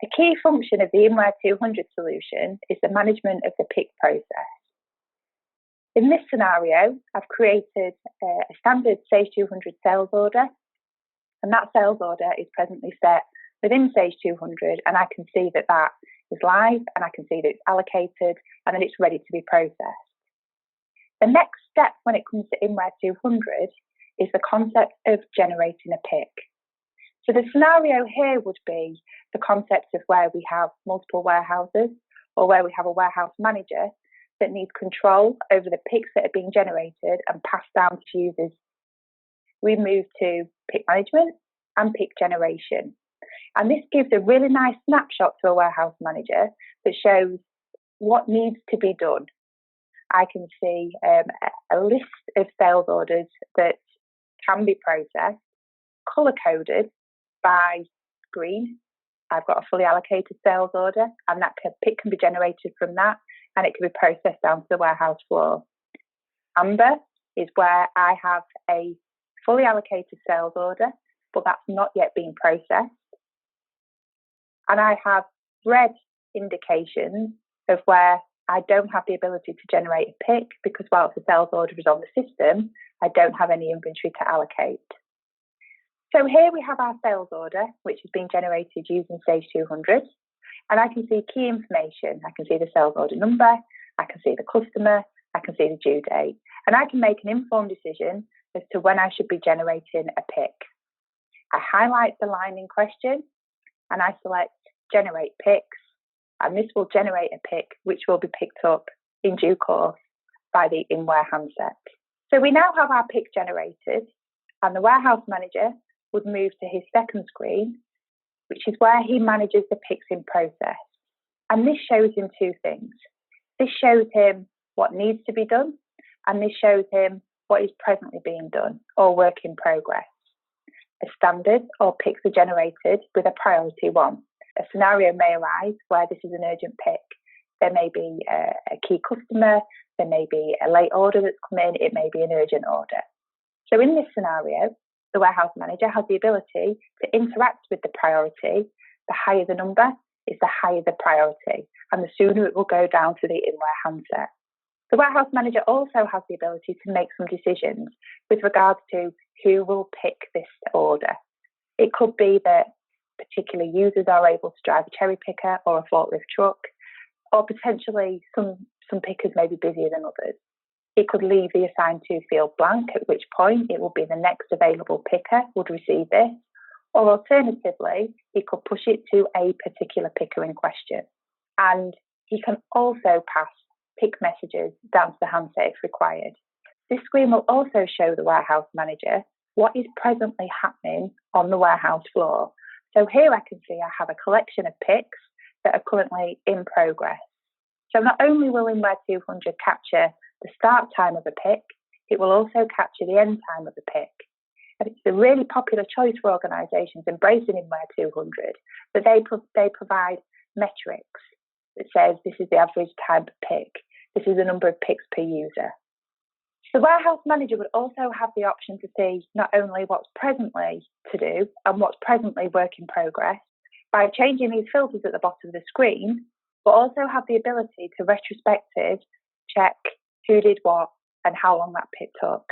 A key function of the Innware 200 solution is the management of the pick process. In this scenario, I've created a standard Sage 200 sales order, and that sales order is presently set within Sage 200, and I can see that that is live, and I can see that it's allocated, and that it's ready to be processed. The next step when it comes to Innware 200 is the concept of generating a pick. So the scenario here would be the concept of where we have multiple warehouses, or where we have a warehouse manager that needs control over the picks that are being generated and passed down to users. We move to pick management and pick generation. And this gives a really nice snapshot to a warehouse manager that shows what needs to be done. I can see a list of sales orders that can be processed, colour-coded by green. I've got a fully allocated sales order, and that pick can be generated from that, and it can be processed down to the warehouse floor. Amber is where I have a fully allocated sales order, but that's not yet been processed. And I have red indications of where I don't have the ability to generate a pick, because whilst the sales order is on the system, I don't have any inventory to allocate. So here we have our sales order, which is being generated using Sage 200. And I can see key information. I can see the sales order number, I can see the customer, I can see the due date. And I can make an informed decision as to when I should be generating a pick. I highlight the line in question, and I select generate picks. And this will generate a pick, which will be picked up in due course by the Innware handset. So we now have our pick generated, and the warehouse manager would move to his second screen, which is where he manages the picks in process. And this shows him two things. This shows him what needs to be done, and this shows him what is presently being done, or work in progress. A standard or picks are generated with a priority 1. A scenario may arise where this is an urgent pick. There may be a key customer, there may be a late order that's come in, it may be an urgent order. So in this scenario, the warehouse manager has the ability to interact with the priority. The higher the number is the higher the priority, and the sooner it will go down to the Innware handset. The warehouse manager also has the ability to make some decisions with regards to who will pick this order. It could be that particular users are able to drive a cherry picker or a forklift truck, or potentially some pickers may be busier than others. It could leave the assigned to field blank, at which point it will be the next available picker would receive this, or alternatively, he could push it to a particular picker in question. And he can also pass pick messages down to the handset if required. This screen will also show the warehouse manager what is presently happening on the warehouse floor. So here I can see I have a collection of picks that are currently in progress. So not only will Innware 200 capture the start time of a pick, it will also capture the end time of the pick. And it's a really popular choice for organisations embracing Innware 200, that they provide metrics that says this is the average time per pick, this is the number of picks per user. The warehouse manager would also have the option to see not only what's presently to do and what's presently work in progress by changing these filters at the bottom of the screen, but also have the ability to retrospective check who did what and how long that pick took.